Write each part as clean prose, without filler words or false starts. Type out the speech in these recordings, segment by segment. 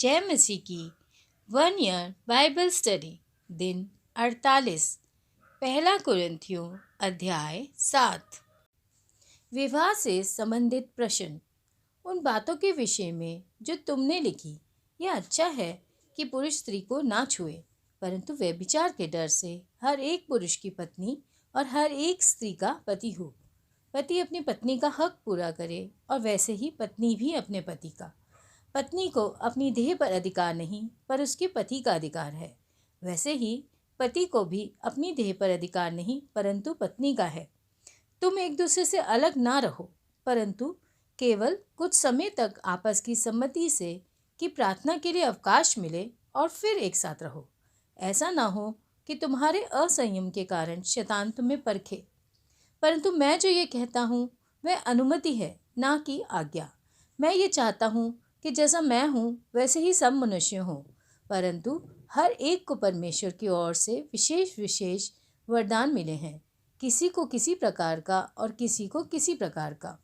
जय मसीह की 1 year Bible study दिन 48। पहला कुरिन्थियों अध्याय 7। विवाह से संबंधित प्रश्न। उन बातों के विषय में जो तुमने लिखी, यह अच्छा है कि पुरुष स्त्री को ना छुए, परंतु व्यभिचार के डर से हर एक पुरुष की पत्नी और हर एक स्त्री का पति हो। पति अपनी पत्नी का हक पूरा करे और वैसे ही पत्नी भी अपने पति का। पत्नी को अपनी देह पर अधिकार नहीं, पर उसके पति का अधिकार है। वैसे ही पति को भी अपनी देह पर अधिकार नहीं, परंतु पत्नी का है। तुम एक दूसरे से अलग ना रहो, परंतु केवल कुछ समय तक आपस की सम्मति से कि प्रार्थना के लिए अवकाश मिले और फिर एक साथ रहो। ऐसा ना हो कि तुम्हारे असंयम के कारण शैतान तुम्हें परखे। परंतु मैं जो ये कहता हूँ वह अनुमति है, ना कि आज्ञा। मैं ये चाहता हूँ कि जैसा मैं हूँ वैसे ही सब मनुष्य हों, परंतु हर एक को परमेश्वर की ओर से विशेष विशेष वरदान मिले हैं, किसी को किसी प्रकार का और किसी को किसी प्रकार का।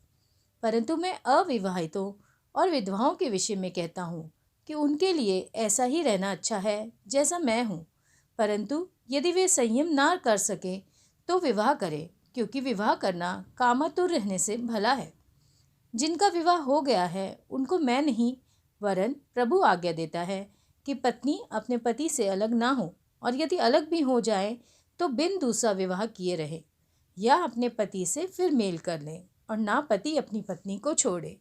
परंतु मैं अविवाहितों और विधवाओं के विषय में कहता हूँ कि उनके लिए ऐसा ही रहना अच्छा है जैसा मैं हूँ। परंतु यदि वे संयम ना कर सके तो विवाह करें, क्योंकि विवाह करना कामातुर रहने से भला है। जिनका विवाह हो गया है उनको मैं नहीं, वरन प्रभु आज्ञा देता है कि पत्नी अपने पति से अलग ना हो, और यदि अलग भी हो जाए तो बिन दूसरा विवाह किए रहे, या अपने पति से फिर मेल कर ले, और ना पति अपनी पत्नी को छोड़े।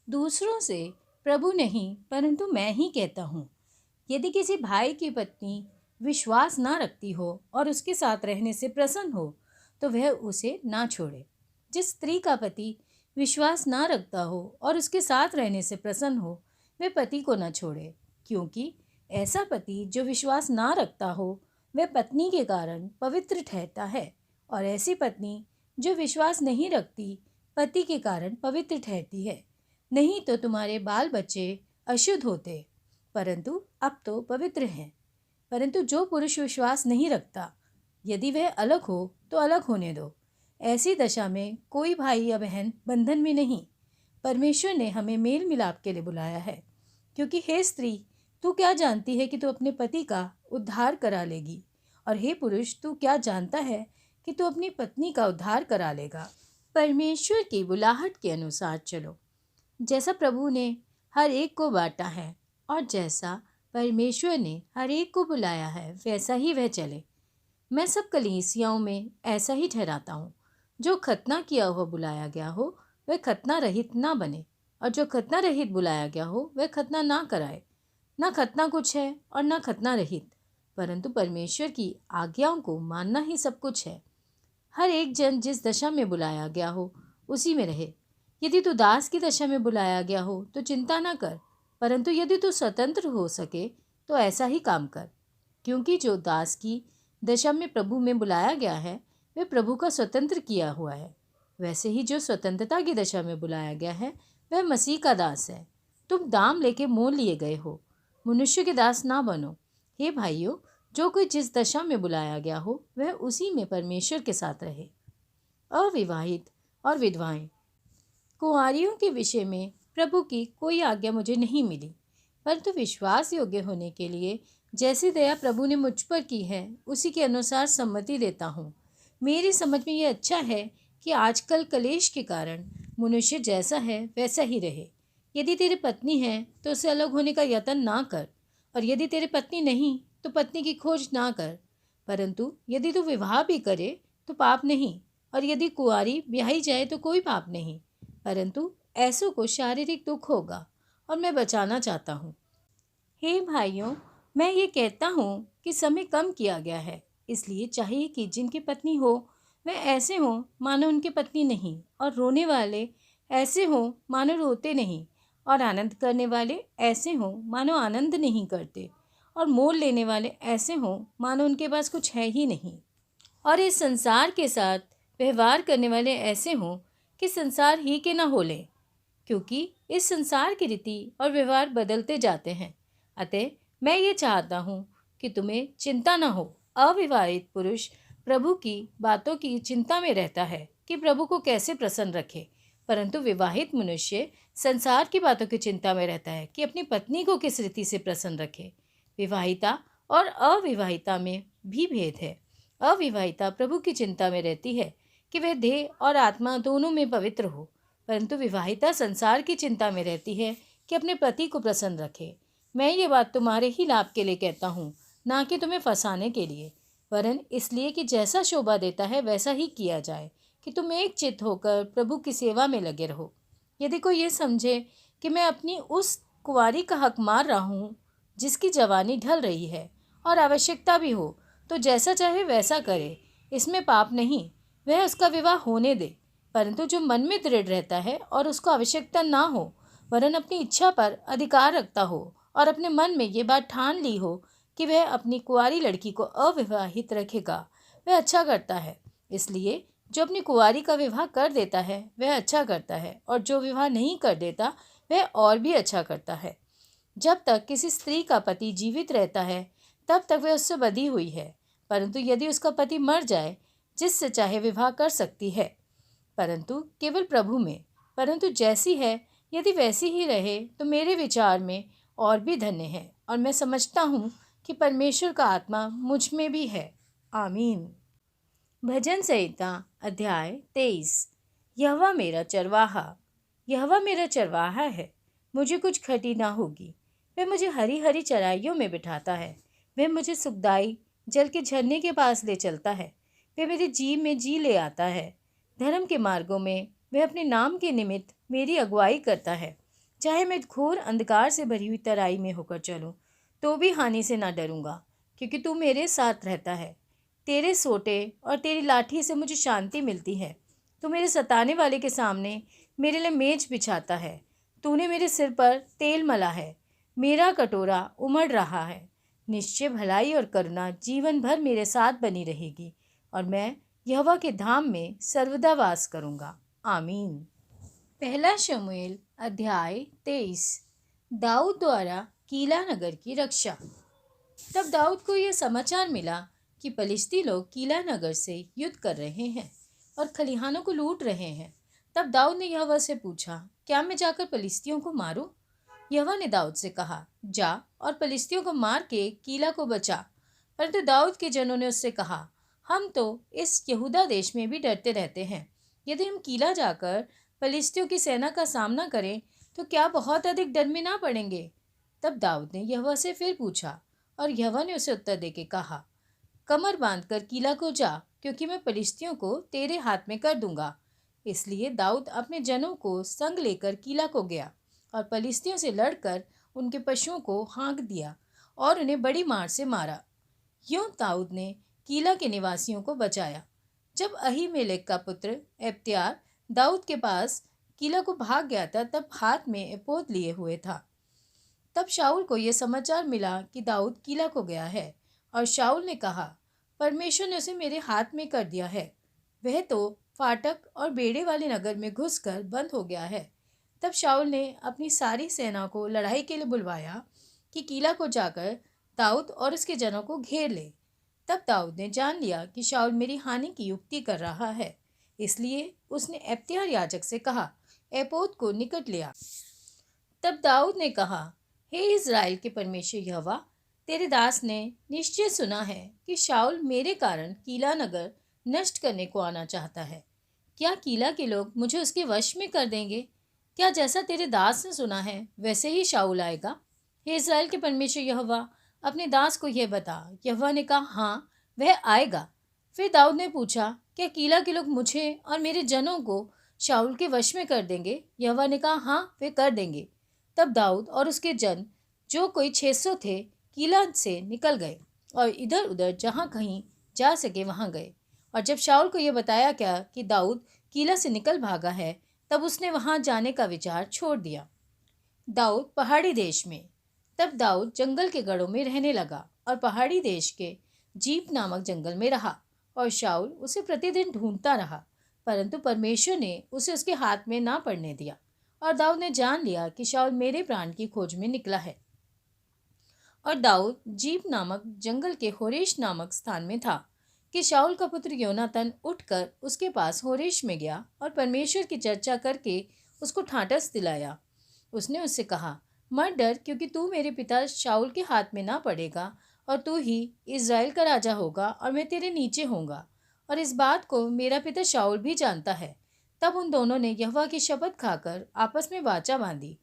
दूसरों से प्रभु नहीं, परंतु मैं ही कहता हूँ, यदि किसी भाई की पत्नी विश्वास ना रखती हो और उसके साथ रहने से प्रसन्न हो, तो वह उसे ना छोड़े। जिस स्त्री का पति विश्वास ना रखता हो और उसके साथ रहने से प्रसन्न हो, वह पति को ना छोड़े, क्योंकि ऐसा पति जो विश्वास ना रखता हो वह पत्नी के कारण पवित्र ठहरता है, और ऐसी पत्नी जो विश्वास नहीं रखती पति के कारण पवित्र ठहरती है। नहीं तो तुम्हारे बाल बच्चे अशुद्ध होते, परंतु अब तो पवित्र हैं। परंतु जो पुरुष विश्वास नहीं रखता, यदि वह अलग हो तो अलग होने दो। ऐसी दशा में कोई भाई या बहन बंधन में नहीं। परमेश्वर ने हमें मेल मिलाप के लिए बुलाया है। क्योंकि हे स्त्री, तू क्या जानती है कि तू अपने पति का उद्धार करा लेगी, और हे पुरुष, तू क्या जानता है कि तू अपनी पत्नी का उद्धार करा लेगा। परमेश्वर की बुलाहट के अनुसार चलो। जैसा प्रभु ने हर एक को बांटा है और जैसा परमेश्वर ने हर एक को बुलाया है, वैसा ही वह चले। मैं सब कलीसियाओं में ऐसा ही ठहराता हूँ। जो खतना किया हुआ बुलाया गया हो वह खतना रहित ना बने, और जो खतना रहित बुलाया गया हो वह खतना ना कराए। ना खतना कुछ है और ना खतना रहित, परंतु परमेश्वर की आज्ञाओं को मानना ही सब कुछ है। हर एक जन जिस दशा में बुलाया गया हो उसी में रहे। यदि तू दास की दशा में बुलाया गया हो तो चिंता ना कर, परंतु यदि तू स्वतंत्र हो सके तो ऐसा ही काम कर। क्योंकि जो दास की दशा में प्रभु में बुलाया गया है वह प्रभु का स्वतंत्र किया हुआ है। वैसे ही जो स्वतंत्रता की दशा में बुलाया गया है वह मसीह का दास है। तुम दाम लेके मोल लिए गए हो, मनुष्य के दास ना बनो। हे भाइयों, जो कोई जिस दशा में बुलाया गया हो वह उसी में परमेश्वर के साथ रहे। अविवाहित और विधवाएं। कुंवारियों के विषय में प्रभु की कोई आज्ञा मुझे नहीं मिली, परंतु विश्वास योग्य होने के लिए जैसी दया प्रभु ने मुझ पर की है उसी के अनुसार सम्मति देता हूँ। मेरी समझ में यह अच्छा है कि आजकल कलेश के कारण मनुष्य जैसा है वैसा ही रहे। यदि तेरी पत्नी है तो उससे अलग होने का यत्न ना कर, और यदि तेरी पत्नी नहीं तो पत्नी की खोज ना कर। परंतु यदि तू विवाह भी करे तो पाप नहीं, और यदि कुंवारी ब्याही जाए तो कोई पाप नहीं, परंतु ऐसों को शारीरिक दुख होगा, और मैं बचाना चाहता हूँ। हे भाइयों, मैं ये कहता हूँ कि समय कम किया गया है, इसलिए चाहिए कि जिनकी पत्नी हो वह ऐसे हों मानो उनकी पत्नी नहीं, और रोने वाले ऐसे हों मानो रोते नहीं, और आनंद करने वाले ऐसे हों मानो आनंद नहीं करते, और मोल लेने वाले ऐसे हों मानो उनके पास कुछ है ही नहीं, और इस संसार के साथ व्यवहार करने वाले ऐसे हों कि संसार ही के न हो लें, क्योंकि इस संसार की रीति और व्यवहार बदलते जाते हैं। अतः मैं ये चाहता हूँ कि तुम्हें चिंता न हो। अविवाहित पुरुष प्रभु की बातों की चिंता में रहता है कि प्रभु को कैसे प्रसन्न रखे, परंतु विवाहित मनुष्य संसार की बातों की चिंता में रहता है कि अपनी पत्नी को किस रीति से प्रसन्न रखे। विवाहिता और अविवाहिता में भी भेद है। अविवाहिता प्रभु की चिंता में रहती है कि वह देह और आत्मा दोनों में पवित्र हो, परंतु विवाहिता संसार की चिंता में रहती है कि अपने पति को प्रसन्न रखे। मैं ये बात तुम्हारे ही लाभ के लिए कहता हूँ, ना कि तुम्हें फंसाने के लिए, वरन इसलिए कि जैसा शोभा देता है वैसा ही किया जाए, कि तुम एक चित्त होकर प्रभु की सेवा में लगे रहो। यदि कोई ये समझे कि मैं अपनी उस कुंवारी का हक मार रहा हूँ जिसकी जवानी ढल रही है और आवश्यकता भी हो, तो जैसा चाहे वैसा करे, इसमें पाप नहीं, वह उसका विवाह होने दे। परंतु जो मन में दृढ़ रहता है और उसको आवश्यकता ना हो, वरन अपनी इच्छा पर अधिकार रखता हो और अपने मन में ये बात ठान ली हो कि वह अपनी कुंवारी लड़की को अविवाहित रखेगा, वह अच्छा करता है। इसलिए जो अपनी कुंवारी का विवाह कर देता है वह अच्छा करता है, और जो विवाह नहीं कर देता वह और भी अच्छा करता है। जब तक किसी स्त्री का पति जीवित रहता है तब तक वह उससे बंधी हुई है, परंतु यदि उसका पति मर जाए, जिससे चाहे विवाह कर सकती है, परंतु केवल प्रभु में। परंतु जैसी है यदि वैसी ही रहे तो मेरे विचार में और भी धन्य है, और मैं समझता हूँ कि परमेश्वर का आत्मा मुझ में भी है। आमीन। भजन संहिता अध्याय 23। यहोवा मेरा चरवाहा। यहोवा मेरा चरवाहा है, मुझे कुछ खटी ना होगी। वह मुझे हरी हरी चराइयों में बिठाता है। वह मुझे सुखदाई जल के झरने के पास ले चलता है। वह मेरे जी में जी ले आता है। धर्म के मार्गों में वह अपने नाम के निमित्त मेरी अगुवाई करता है। चाहे मैं घोर अंधकार से भरी हुई तराई में होकर चलूं, तो भी हानि से ना डरूंगा, क्योंकि तू मेरे साथ रहता है। तेरे सोटे और तेरी लाठी से मुझे शांति मिलती है। तू मेरे सताने वाले के सामने मेरे लिए मेज बिछाता है। तूने मेरे सिर पर तेल मला है। मेरा कटोरा उमड़ रहा है। निश्चय भलाई और करुणा जीवन भर मेरे साथ बनी रहेगी, और मैं यहोवा के धाम में सर्वदा वास करूँगा। आमीन। पहला शमूएल अध्याय 23। दाऊद द्वारा कीला नगर की रक्षा। तब दाऊद को यह समाचार मिला कि पलिश्ती लोग कीला नगर से युद्ध कर रहे हैं और खलिहानों को लूट रहे हैं। तब दाऊद ने यहोवा से पूछा, क्या मैं जाकर पलिश्तियों को मारूं? यहोवा ने दाऊद से कहा, जा और पलिश्तियों को मार के कीला को बचा। परंतु दाऊद के जनों ने उससे कहा, हम तो इस यहूदा देश में भी डरते रहते हैं। यदि हम कीला जाकर पलिश्तियों की सेना का सामना करें तो क्या बहुत अधिक डर में ना पड़ेंगे? तब दाऊद ने यहोवा से फिर पूछा, और यहोवा ने उसे उत्तर देके कहा, कमर बांधकर कीला को जा, क्योंकि मैं पलिश्तियों को तेरे हाथ में कर दूंगा। इसलिए दाऊद अपने जनों को संग लेकर कीला को गया और पलिश्तियों से लड़कर उनके पशुओं को हाँक दिया और उन्हें बड़ी मार से मारा। यूं दाऊद ने कीला के निवासियों को बचाया। जब अहीमेलेक का पुत्र एब्यातार दाऊद के पास कीला को भाग गया था, तब हाथ में एपोद लिए हुए था। तब शाऊल को यह समाचार मिला कि दाऊद कीला को गया है, और शाऊल ने कहा, परमेश्वर ने उसे मेरे हाथ में कर दिया है। वह तो फाटक और बेड़े वाले नगर में घुसकर बंद हो गया है। तब शाऊल ने अपनी सारी सेना को लड़ाई के लिए बुलवाया कि कीला को जाकर दाऊद और उसके जनों को घेर ले। तब दाऊद ने जान लिया कि शाऊल मेरी हानि की युक्ति कर रहा है, इसलिए उसने एब्यातार याजक से कहा, एपोद को निकट ले आ। तब दाऊद ने कहा, हे इज़राइल के परमेश्वर यहोवा, तेरे दास ने निश्चय सुना है कि शाऊल मेरे कारण कीला नगर नष्ट करने को आना चाहता है। क्या कीला के लोग मुझे उसके वश में कर देंगे? क्या जैसा तेरे दास ने सुना है वैसे ही शाऊल आएगा? हे इज़राइल के परमेश्वर यहोवा, अपने दास को यह बता। यहोवा ने कहा, हाँ, वह आएगा। फिर दाऊद ने पूछा, क्या कीला के लोग मुझे और मेरे जनों को शाऊल के वश में कर देंगे? यहोवा ने कहा, हाँ, वे कर देंगे। तब दाऊद और उसके जन, जो कोई 600 थे, कीला से निकल गए और इधर उधर जहाँ कहीं जा सके वहाँ गए। और जब शाऊल को यह बताया क्या कि दाऊद कीला से निकल भागा है, तब उसने वहाँ जाने का विचार छोड़ दिया। दाऊद पहाड़ी देश में। तब दाऊद जंगल के गढ़ों में रहने लगा और पहाड़ी देश के जीप नामक जंगल में रहा, और शाऊल उसे प्रतिदिन ढूंढता रहा, परंतु परमेश्वर ने उसे उसके हाथ में ना पड़ने दिया। और दाऊद ने जान लिया कि शाऊल मेरे प्राण की खोज में निकला है। और दाऊद जीप नामक जंगल के होरेश नामक स्थान में था। कि शाऊल का पुत्र योनातान उठकर उसके पास होरेश में गया और परमेश्वर की चर्चा करके उसको ठाटस दिलाया। उसने उससे कहा, मत डर, क्योंकि तू मेरे पिता शाऊल के हाथ में ना पड़ेगा और तू ही इज़राइल का राजा होगा और मैं तेरे नीचे होऊंगा, और इस बात को मेरा पिता शाऊल भी जानता है। तब उन दोनों ने यहोवा की शपथ खाकर आपस में वाचा बांधी।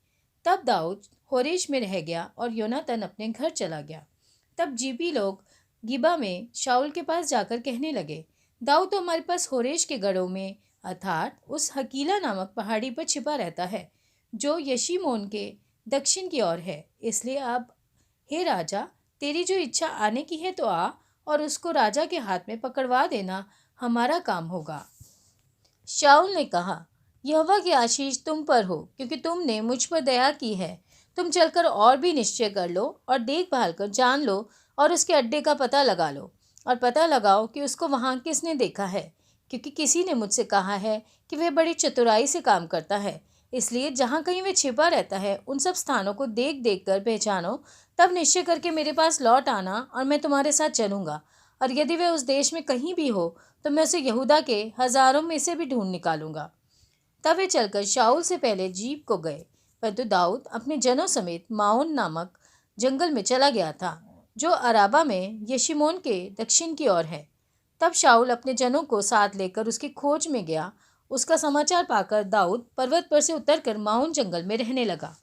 तब दाऊद होरेश में रह गया और योनातान अपने घर चला गया। तब जीबी लोग गिबा में शाऊल के पास जाकर कहने लगे, दाऊद तो हमारे पास होरेश के गढ़ों में अर्थात उस हकीला नामक पहाड़ी पर छिपा रहता है, जो यशीमोन के दक्षिण की ओर है। इसलिए अब हे राजा, तेरी जो इच्छा आने की है तो आ, और उसको राजा के हाथ में पकड़वा देना हमारा काम होगा। शाऊल ने कहा, यहोवा की आशीष तुम पर हो, क्योंकि तुमने मुझ पर दया की है। तुम चलकर और भी निश्चय कर लो और देखभाल कर जान लो और उसके अड्डे का पता लगा लो और पता लगाओ कि उसको वहाँ किसने देखा है, क्योंकि किसी ने मुझसे कहा है कि वह बड़ी चतुराई से काम करता है। इसलिए जहाँ कहीं वह छिपा रहता है उन सब स्थानों को देख देख कर पहचानो, तब निश्चय करके मेरे पास लौट आना और मैं तुम्हारे साथ चलूँगा। और यदि वह उस देश में कहीं भी हो तो मैं उसे यहूदा के हजारों में से भी ढूंढ निकालूंगा। तब वे चलकर शाऊल से पहले जीप को गए, परंतु दाऊद अपने जनों समेत माओन नामक जंगल में चला गया था, जो अराबा में यशीमोन के दक्षिण की ओर है। तब शाऊल अपने जनों को साथ लेकर उसकी खोज में गया। उसका समाचार पाकर दाऊद पर्वत पर से उतरकर माओन जंगल में रहने लगा।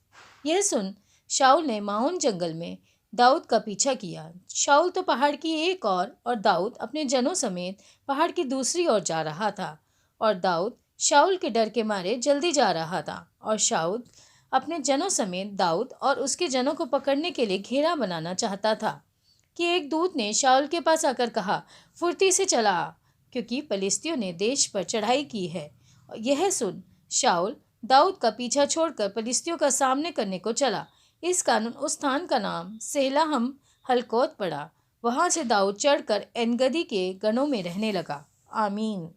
यह सुन शाऊल ने माओन जंगल में दाऊद का पीछा किया। शाऊल तो पहाड़ की एक ओर और दाऊद अपने जनों समेत पहाड़ की दूसरी ओर जा रहा था। और दाऊद शाऊल के डर के मारे जल्दी जा रहा था, और शाऊल अपने जनों समेत दाऊद और उसके जनों को पकड़ने के लिए घेरा बनाना चाहता था कि एक दूत ने शाऊल के पास आकर कहा, फुर्ती से चला आ, क्योंकि फलिस्तियों ने देश पर चढ़ाई की है। और यह सुन शाऊल दाऊद का पीछा छोड़कर फलिस्तियों का सामने करने को चला। इस कारण उस स्थान का नाम सेलाहम हलकोत पड़ा। वहां से दाऊद चढ़कर एनगदी के गनों में रहने लगा। आमीन।